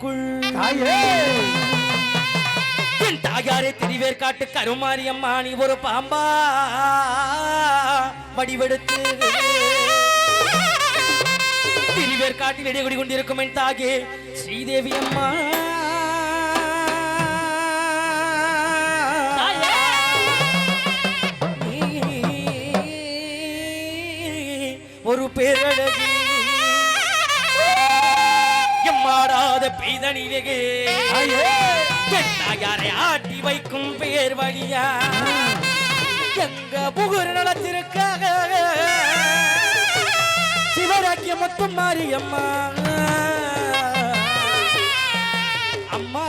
மண்ணுக்குள் என் தாயாரே திருவேற்காட்டு கருமாரியம்மா நீ ஒரு பாம்பா வடிவெடுத்து திருவேற்காட்டில் இடைவெளி கொண்டிருக்கும் என் தாயே ஸ்ரீதேவி அம்மா ஒரு பேரழகி எம்மாடாத பெய்தனிலே யாரை ஆட்டி வைக்கும் பேர் வழியா எங்க புகழ் நலத்திற்காக சிவராக்கிய மொத்தம் மாரியம்மா அம்மா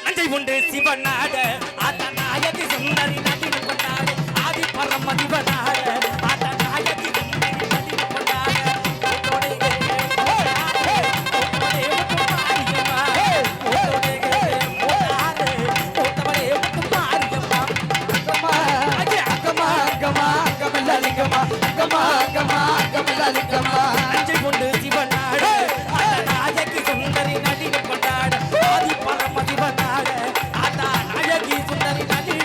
நஞ்சை உண்டு சிவநாட சுந்தரி நடி கொண்டாடு ஆதி பரமதி வனாட ஆட்ட நாயகி சுந்தரி நடி கொண்டாடு நஞ்சை கொண்டு சிவநாடு நாயகி சுந்தரி நடி கொண்டாடு ஆதி பரமதி வனாட ஆட்ட நாயகி சுந்தரி நடி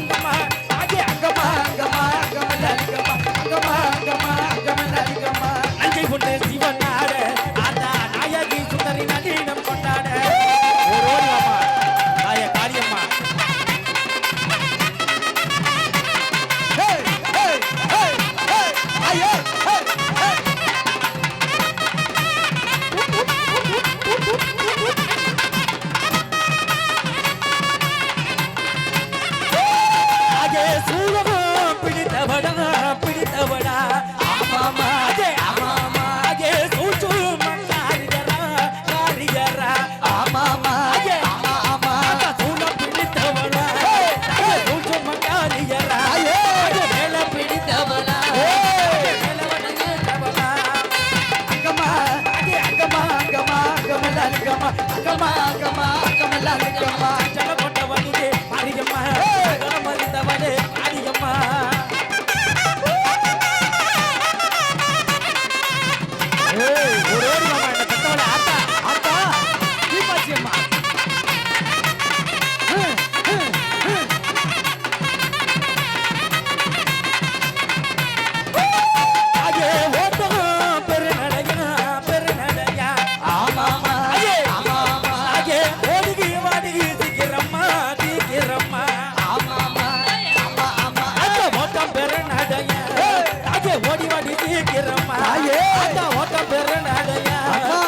அம்மா நஞ்சை கொண்டு சிவனாட ஆத்தா நாயகி சுந்தரி நளினம் கொண்டாட காரியம்மா பிடித்தவடா ஆமாமா ஆமாமா அஜே சூச்சு மக்காரிகரா காரிகரா ஆமாமா ஆமாமா சூல பிடித்தவடா சூச்சு மக்காரிகரா மேல பிடித்தவடா மேலவடா அங்கமா அங்கமா அங்கமா அங்கமலங்கமா அங்கமா அங்கமா அங்கமலங்கமா ஜல கொண்டவனே மாரியம்மா கரமரித்தவனே மாரியம்மா ஓடி வாடி சீக்கிரமா ஓட்டம் பெற நடையா